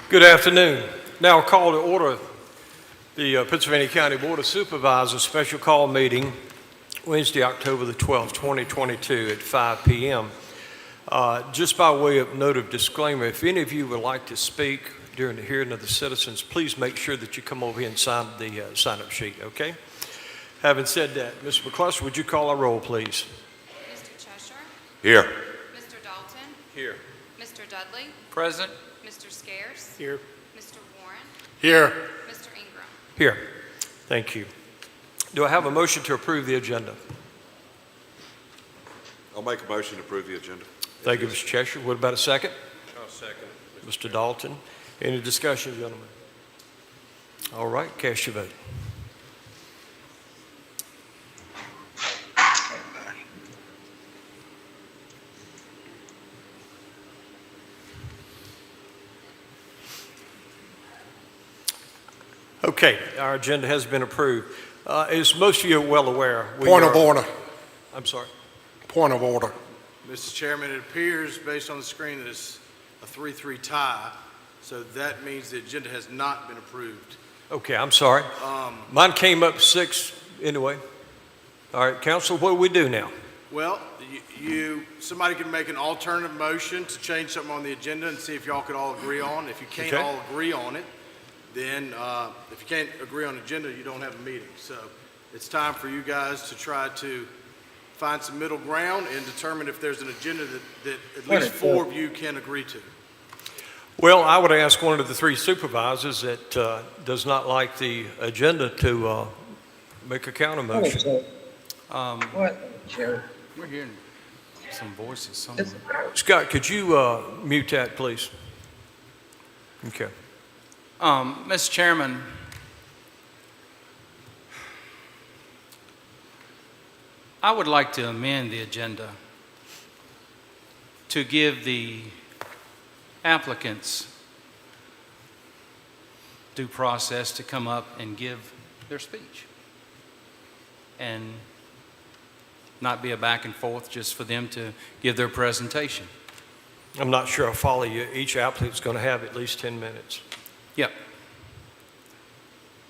Good afternoon. Now call to order the Pennsylvania County Board of Supervisors special call meeting Wednesday, October the 12th, 2022 at 5 p.m. Just by way of note of disclaimer, if any of you would like to speak during the hearing of the citizens, please make sure that you come over here and sign the sign-up sheet, okay? Having said that, Mr. McCluster, would you call our roll, please? Mr. Cheshire? Here. Mr. Dalton? Here. Mr. Dudley? Present. Mr. Scares? Here. Mr. Warren? Here. Mr. Ingram? Here. Thank you. Do I have a motion to approve the agenda? I'll make a motion to approve the agenda. Thank you, Mr. Cheshire. What about a second? I'll second. Mr. Dalton. Any discussion, gentlemen? All right, cast your vote. Okay, our agenda has been approved. As most of you are well aware, Point of order. I'm sorry. Point of order. Mr. Chairman, it appears based on the screen that it's a 3-3 tie, so that means the agenda has not been approved. Okay, I'm sorry. Mine came up 6 anyway. All right, council, what do we do now? Well, somebody can make an alternative motion to change something on the agenda and see if y'all could all agree on. If you can't Okay. all agree on it, then if you can't agree on the agenda, you don't have a meeting. So it's time for you guys to try to find some middle ground and determine if there's an agenda that at least 4 of you can agree to. Well, I would ask one of the 3 supervisors that does not like the agenda to make a counter motion. We're hearing some voices somewhere. Scott, could you mute that, please? Okay. Mr. Chairman, I would like to amend the agenda to give the applicants due process to come up and give their speech and not be a back and forth just for them to give their presentation. I'm not sure I follow you. Each applicant's going to have at least 10 minutes. Yep.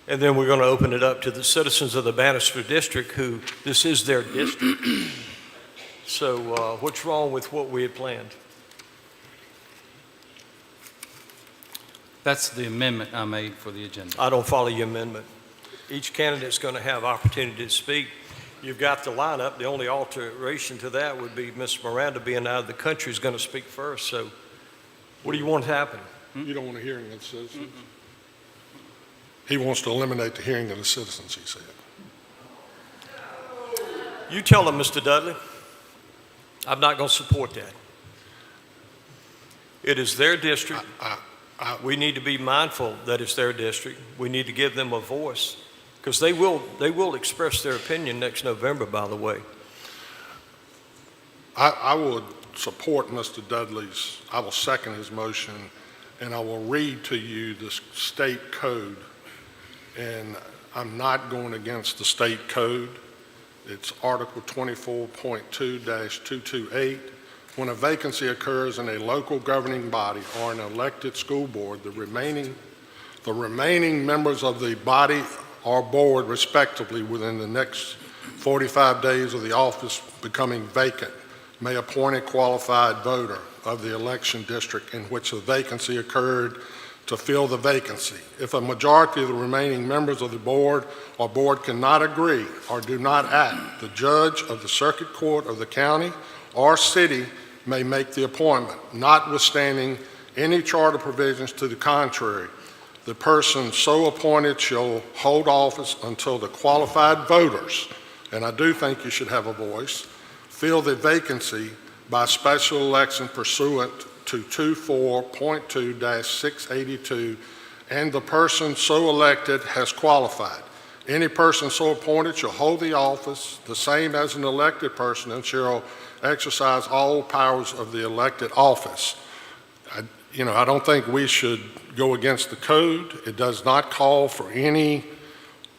And then we're going to open it up to the citizens of the Bannister District who, this is their district. So what's wrong with what we had planned? That's the amendment I made for the agenda. I don't follow your amendment. Each candidate's going to have opportunity to speak. You've got the lineup. The only alteration to that would be Ms. Miranda being out of the country is going to speak first. So what do you want to happen? You don't want a hearing of the citizens? He wants to eliminate the hearing of the citizens, he said. You tell them, Mr. Dudley. I'm not going to support that. It is their district. We need to be mindful that it's their district. We need to give them a voice because they will express their opinion next November, by the way. I would support Mr. Dudley's, I will second his motion, and I will read to you the state code. And I'm not going against the state code. It's Article 24.2-228. When a vacancy occurs in a local governing body or an elected school board, the remaining members of the body or board respectively within the next 45 days of the office becoming vacant may appoint a qualified voter of the election district in which the vacancy occurred to fill the vacancy. If a majority of the remaining members of the board or board cannot agree or do not act, the judge of the circuit court of the county or city may make the appointment, notwithstanding any charter provisions to the contrary. The person so appointed shall hold office until the qualified voters, and I do think you should have a voice, fill the vacancy by special election pursuant to 24.2-682, and the person so elected has qualified. Any person so appointed shall hold the office the same as an elected person and shall exercise all powers of the elected office. I don't think we should go against the code. It does not call for any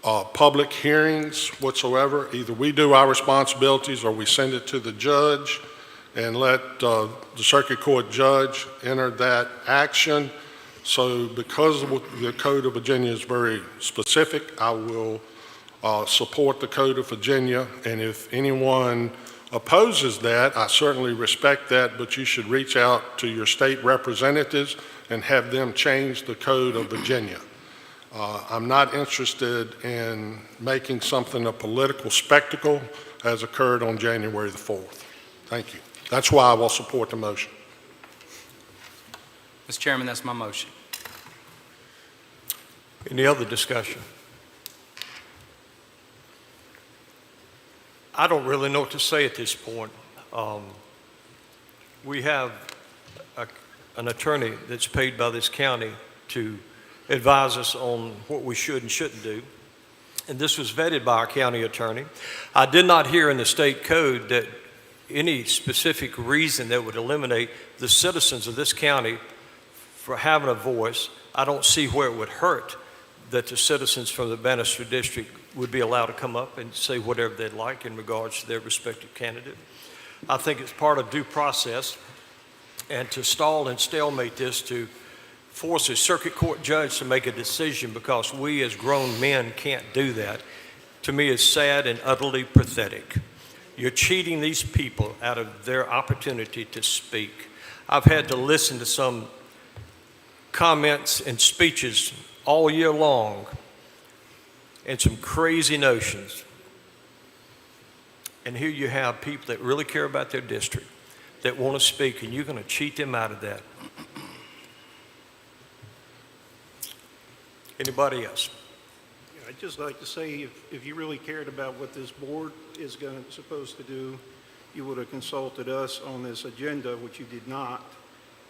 public hearings whatsoever. Either we do our responsibilities or we send it to the judge and let the circuit court judge enter that action. So because the Code of Virginia is very specific, I will support the Code of Virginia. And if anyone opposes that, I certainly respect that, but you should reach out to your state representatives and have them change the Code of Virginia. I'm not interested in making something a political spectacle as occurred on January the 4th. Thank you. That's why I will support the motion. Mr. Chairman, that's my motion. Any other discussion? I don't really know what to say at this point. We have an attorney that's paid by this county to advise us on what we should and shouldn't do. And this was vetted by our county attorney. I did not hear in the state code that any specific reason that would eliminate the citizens of this county for having a voice. I don't see where it would hurt that the citizens from the Bannister District would be allowed to come up and say whatever they'd like in regards to their respective candidate. I think it's part of due process, and to stall and stalemate this, to force a circuit court judge to make a decision because we as grown men can't do that, to me is sad and utterly pathetic. You're cheating these people out of their opportunity to speak. I've had to listen to some comments and speeches all year long and some crazy notions. And here you have people that really care about their district that want to speak, and you're going to cheat them out of that. Anybody else? I'd just like to say, if you really cared about what this board is supposed to do, you would have consulted us on this agenda, which you did not,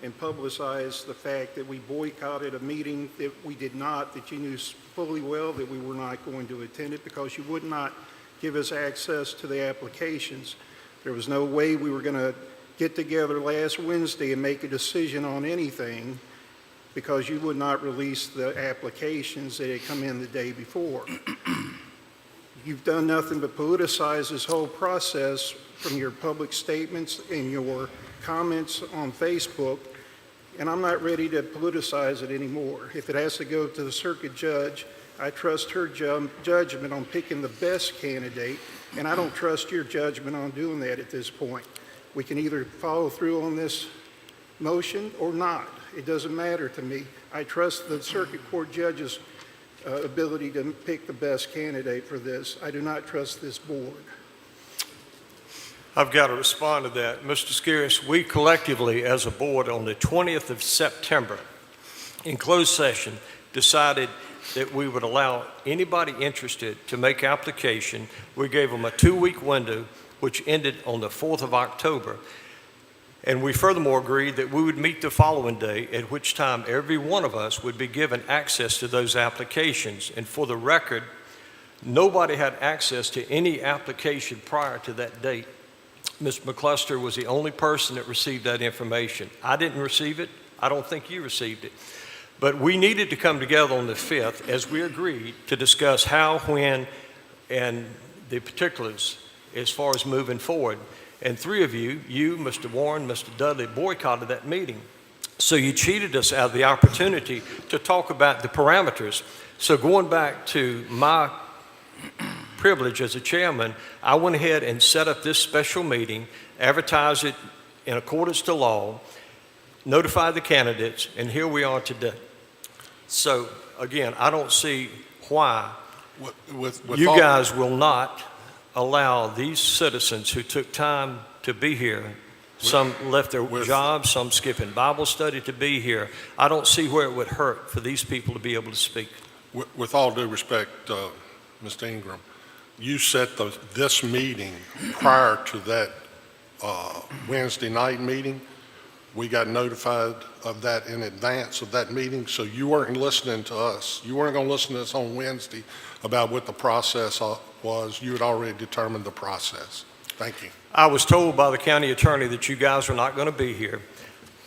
and publicized the fact that we boycotted a meeting that we did not, that you knew fully well that we were not going to attend it because you would not give us access to the applications. There was no way we were going to get together last Wednesday and make a decision on anything because you would not release the applications that had come in the day before. You've done nothing but politicize this whole process from your public statements and your comments on Facebook, and I'm not ready to politicize it anymore. If it has to go to the circuit judge, I trust her judgment on picking the best candidate, and I don't trust your judgment on doing that at this point. We can either follow through on this motion or not. It doesn't matter to me. I trust the circuit court judge's ability to pick the best candidate for this. I do not trust this board. I've got to respond to that. Mr. Scaris, we collectively as a board on the 20th of September in closed session decided that we would allow anybody interested to make application. We gave them a 2-week window, which ended on the 4th of October. And we furthermore agreed that we would meet the following day, at which time every one of us would be given access to those applications. And for the record, nobody had access to any application prior to that date. Mr. McCluster was the only person that received that information. I didn't receive it. I don't think you received it. But we needed to come together on the 5th, as we agreed, to discuss how, when, and the particulars as far as moving forward. And 3 of you, Mr. Warren, Mr. Dudley, boycotted that meeting. So you cheated us out of the opportunity to talk about the parameters. So going back to my privilege as a chairman, I went ahead and set up this special meeting, advertised it in accordance to law, notified the candidates, and here we are today. So again, I don't see why you guys will not allow these citizens who took time to be here, some left their jobs, some skipping Bible study to be here. I don't see where it would hurt for these people to be able to speak. With all due respect, Mr. Ingram, you set this meeting prior to that Wednesday night meeting. We got notified of that in advance of that meeting, so you weren't listening to us. You weren't going to listen to us on Wednesday about what the process was. You had already determined the process. Thank you. I was told by the county attorney that you guys were not going to be here.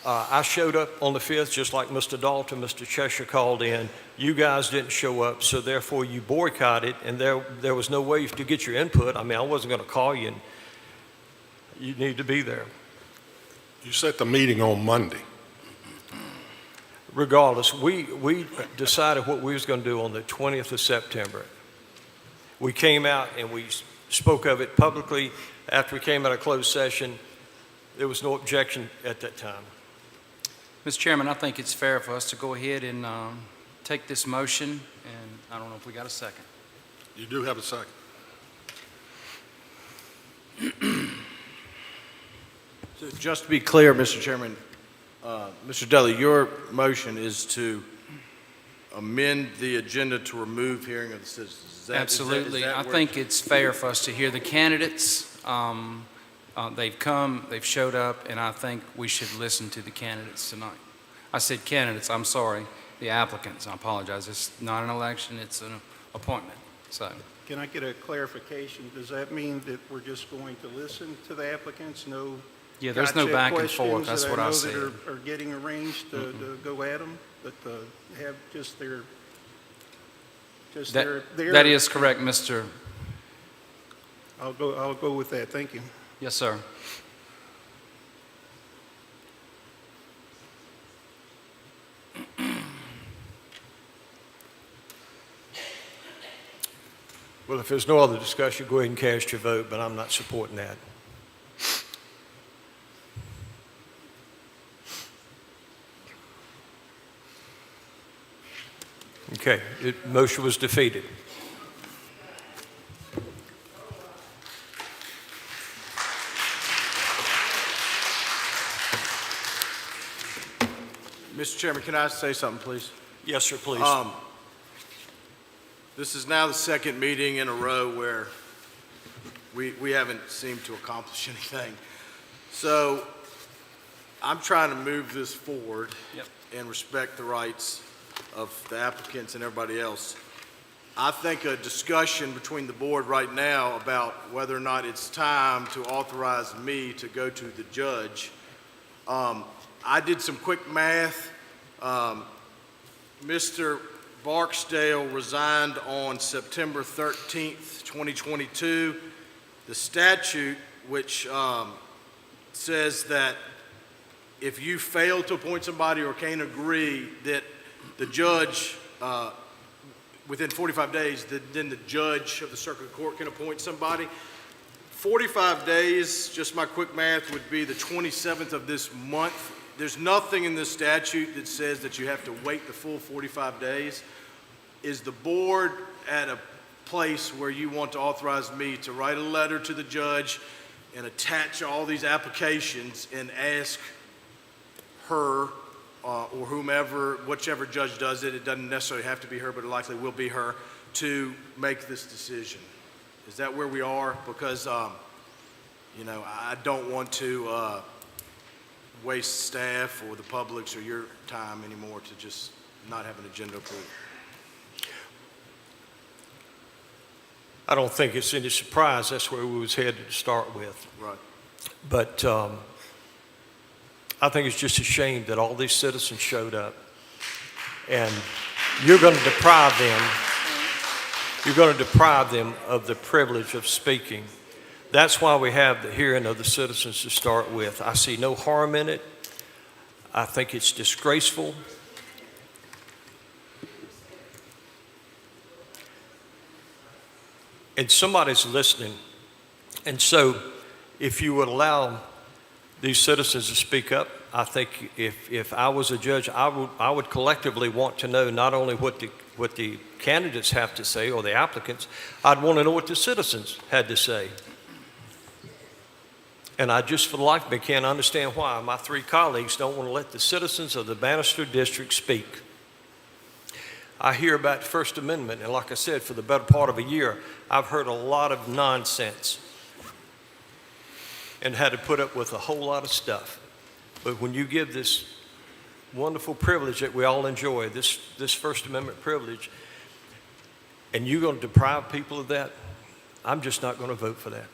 I showed up on the 5th, just like Mr. Dalton, Mr. Cheshire called in. You guys didn't show up, so therefore you boycotted, and there was no way to get your input. I mean, I wasn't going to call you, and you need to be there. You set the meeting on Monday. regardless, we decided what we was going to do on the 20th of September. We came out and we spoke of it publicly. After we came out of closed session, there was no objection at that time. Mr. Chairman, I think it's fair for us to go ahead and take this motion, and I don't know if we got a second. You do have a second. So just to be clear, Mr. Chairman, Mr. Dudley, your motion is to amend the agenda to remove hearing of the citizens. Absolutely. I where- think it's fair for us to hear the candidates. They've come, they've showed up, and I think we should listen to the candidates tonight. I said candidates, I'm sorry, the applicants, I apologize. It's not an election, it's an appointment, so. Can I get a clarification? Does that mean that we're just going to listen to the applicants? No Yeah, there's no gotcha back and forth, questions that's that what I know said. that are getting arranged to go at them, but have just their, That is correct, Mr. I'll go with that. Thank you. Yes, sir. Well, if there's no other discussion, go ahead and cast your vote, but I'm not supporting that. Okay, motion was defeated. Mr. Chairman, can I say something, please? Yes, sir, please. This is now the second meeting in a row where we haven't seemed to accomplish anything. So I'm trying to move this forward and respect the rights of the applicants and everybody else. I think a discussion between the board right now about whether or not it's time to authorize me to go to the judge. I did some quick math. Mr. Barksdale resigned on September 13th, 2022. The statute, which says that if you fail to appoint somebody or can't agree that the judge, within 45 days, then the judge of the circuit court can appoint somebody. 45 days, just my quick math, would be the 27th of this month. There's nothing in this statute that says that you have to wait the full 45 days. Is the board at a place where you want to authorize me to write a letter to the judge and attach all these applications and ask her or whomever, whichever judge does it, it doesn't necessarily have to be her, but it likely will be her, to make this decision? Is that where we are? Because, you know, I don't want to waste staff or the public's or your time anymore to just not have an agenda approved. I don't think it's any surprise that's where we was headed to start with. Right. But I think it's just a shame that all these citizens showed up, and you're going to deprive them of the privilege of speaking. That's why we have the hearing of the citizens to start with. I see no harm in it. I think it's disgraceful. And somebody's listening. And so if you would allow these citizens to speak up, I think if I was a judge, I would collectively want to know not only what the candidates have to say or the applicants, I'd want to know what the citizens had to say. And I just for the life of me can't understand why my three colleagues don't want to let the citizens of the Bannister District speak. I hear about the First Amendment, and like I said, for the better part of a year, I've heard a lot of nonsense and had to put up with a whole lot of stuff. But when you give this wonderful privilege that we all enjoy, this First Amendment privilege, and you're going to deprive people of that, I'm just not going to vote for that.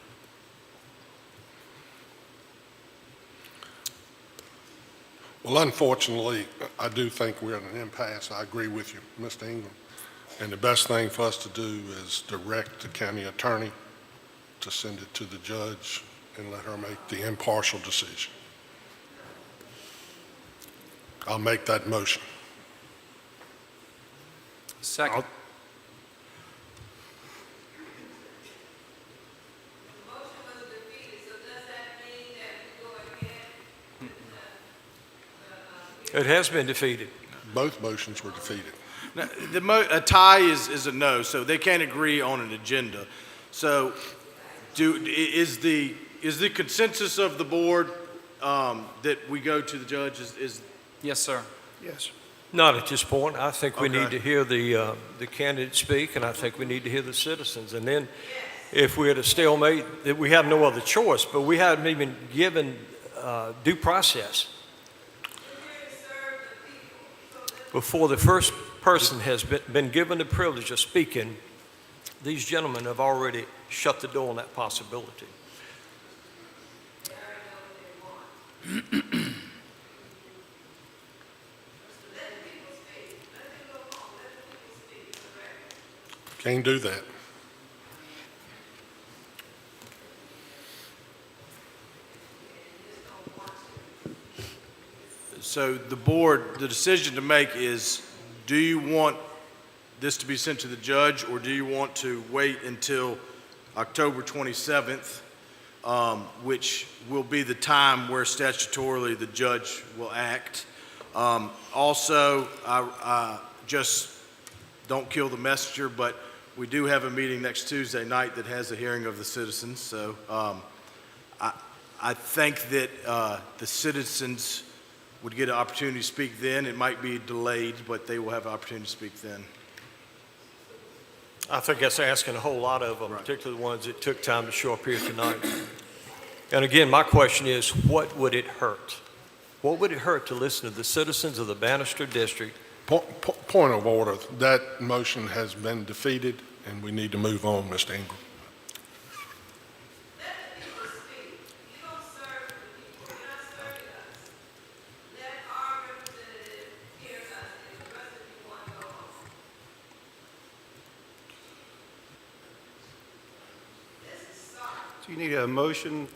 Well, unfortunately, I do think we're at an impasse. I agree with you, Mr. Ingram. And the best thing for us to do is direct the county attorney to send it to the judge and let her make the impartial decision. I'll make that motion. Second. It has been defeated. Both motions were defeated. Now, a tie is a no, so they can't agree on an agenda. So is the consensus of the board that we go to the judge is Yes, sir. Yes. Not at this point. I think we need Okay. to hear the candidates speak, and I think we need to hear the citizens. And then if we're at a stalemate, that we have no other choice, but we haven't even given due process. Before the first person has been given the privilege of speaking, these gentlemen have already shut the door on that possibility. Can't do that. so the board, the decision to make is, do you want this to be sent to the judge, or do you want to wait until October 27th, which will be the time where statutorily the judge will act? Also, I just don't kill the messenger, but we do have a meeting next Tuesday night that has a hearing of the citizens. So I think that the citizens would get an opportunity to speak then. It might be delayed, but they will have an opportunity to speak then. I think that's asking a whole lot of them, Right. particularly the ones that took time to show up here tonight. And again, my question is, what would it hurt? What would it hurt to listen to the citizens of the Bannister District? Point of order, that motion has been defeated, and we need to move on, Mr. Ingram. Do you need a motion,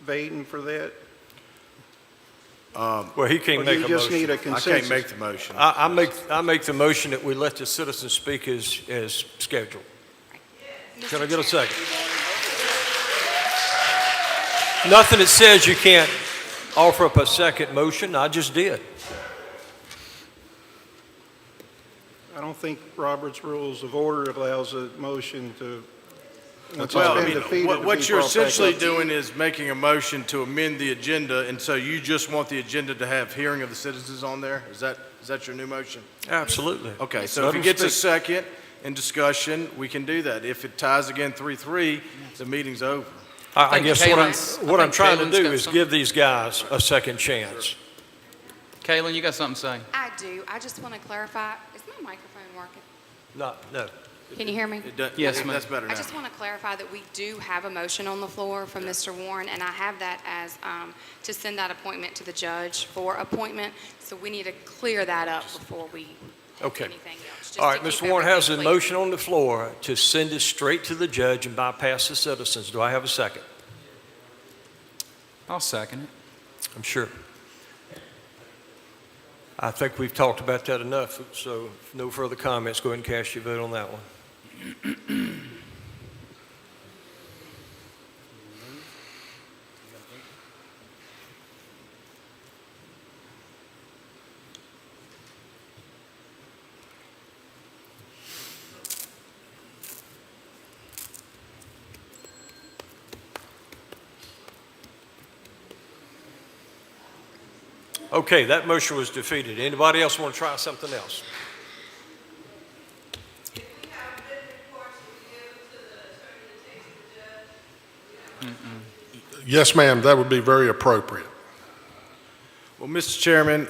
Vaden, for that? Well, he Or can't do make you a just need motion. a I consensus? can't make the motion. I make the motion that we let the citizens speak as scheduled. Can I get a second? Nothing that says you can't offer up a second motion. I just did. I don't think Robert's Rules of Order allows a motion to, once Well, I it's been mean, defeated, to what be you're brought back essentially up. doing is making a motion to amend the agenda, and so you just want the agenda to have hearing of the citizens on there? Is that your new motion? Absolutely. Okay, so Let if it them gets a speak. second in discussion, we can do that. If it ties again 3-3, the meeting's over. I think guess Kalen's- what I I'm think trying to Kalen's do got is something. give these guys a second chance. Kaylin, you got something to say? I do. I just want to clarify, is my microphone working? No. Can you hear me? Yes, ma'am. That's better I now. just want to clarify that we do have a motion on the floor from Mr. Warren, and I have that as to send that appointment to the judge for appointment. So we need to clear that up before we do Okay. anything else. just All right, to keep Mr. Warren has a everything clear. motion on the floor to send it straight to the judge and bypass the citizens. Do I have a second? I'll second it. I'm sure. I think we've talked about that enough, so if no further comments, go ahead and cast your vote on that one. Okay, that motion was defeated. Anybody else want to try something else? Yes, ma'am, that would be very appropriate. Well, Mr. Chairman,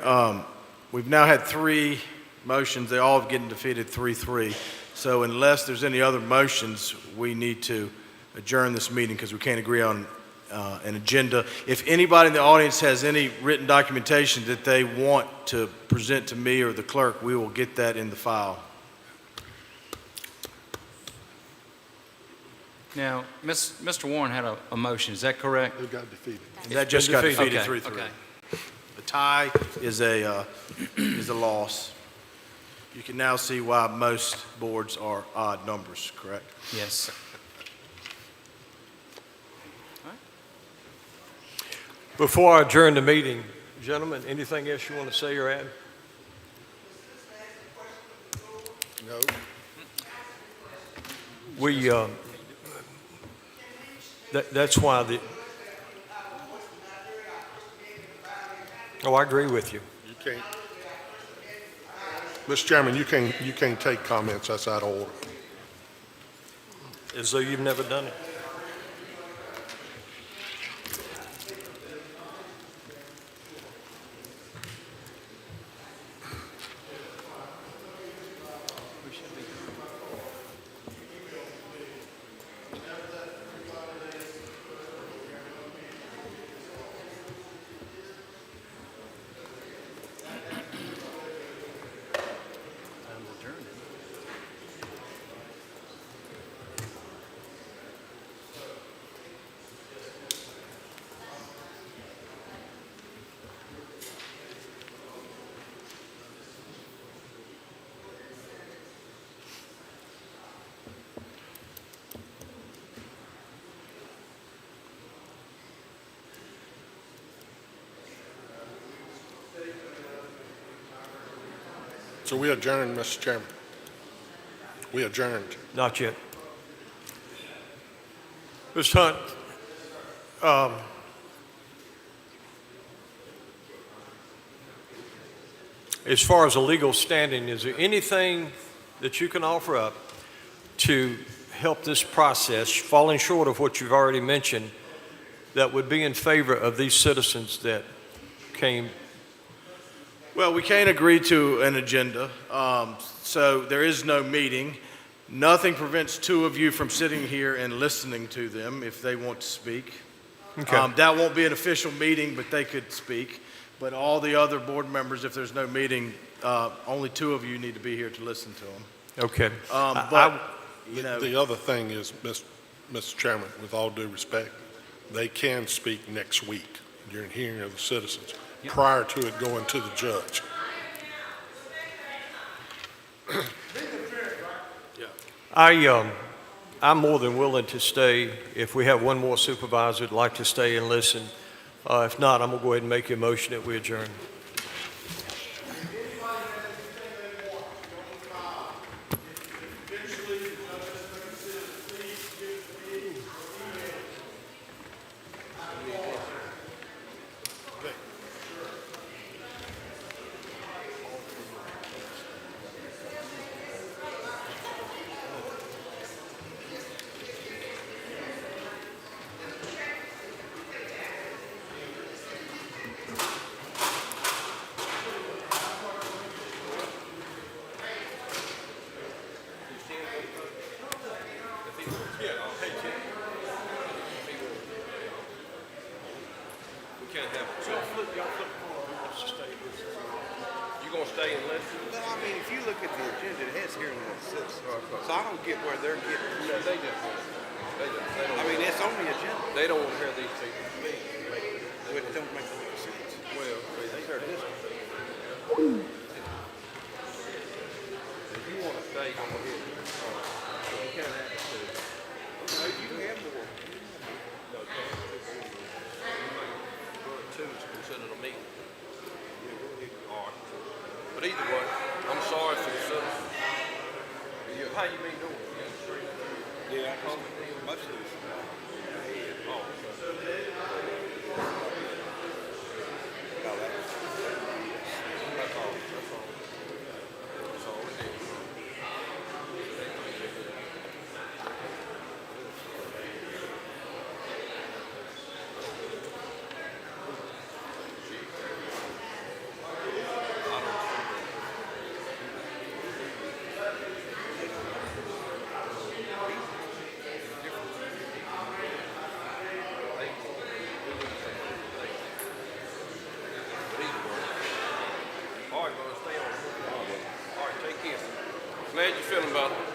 we've now had 3 motions. They all have getting defeated 3-3. So unless there's any other motions, we need to adjourn this meeting because we can't agree on an agenda. If anybody in the audience has any written documentation that they want to present to me or the clerk, we will get that in the file. Now, Mr. Warren had a motion, is that correct? It got defeated. That just got defeated. defeated Okay, 3-3. okay. The tie is a loss. you can now see why most boards are odd numbers, correct? Yes. Before I adjourn the meeting, gentlemen, anything else you want to say or add? No. We, that's why oh, I agree with you. You can't. Mr. Chairman, you can't take comments. That's out of order. As though you've never done it. So we adjourned, Mr. Chairman. We adjourned. Not yet. Mr. Hunt, as far as a legal standing, is there anything that you can offer up to help this process, falling short of what you've already mentioned, that would be in favor of these citizens that came? Well, we can't agree to an agenda, so there is no meeting. Nothing prevents two of you from sitting here and listening to them if they want to speak. Okay. That won't be an official meeting, but they could speak. But all the other board members, if there's no meeting, only two of you need to be here to listen to them. Okay. The other thing is, Mr. Chairman, with all due respect, they can speak next week during hearing of the citizens prior to it going to the judge. I'm more than willing to stay. If we have one more supervisor who'd like to stay and listen. If not, I'm going to go ahead and make a motion that we adjourn. You gonna stay and listen? But I mean, if you look at the agenda, it has hearing of the citizens. So I don't get where they're getting. They don't. I mean, it's on the agenda. They don't want to hear these people speak. But it don't make any sense. Well, they heard this. If you want to stay, go ahead. You can't have to. No, you have more. Two is considered a meeting. All right. But either way, I'm sorry for the citizens. How you been doing? Yeah, most of this. Oh, that's all. That's all it is. All right, brother, stay on. All right, take care. Glad you're feeling better.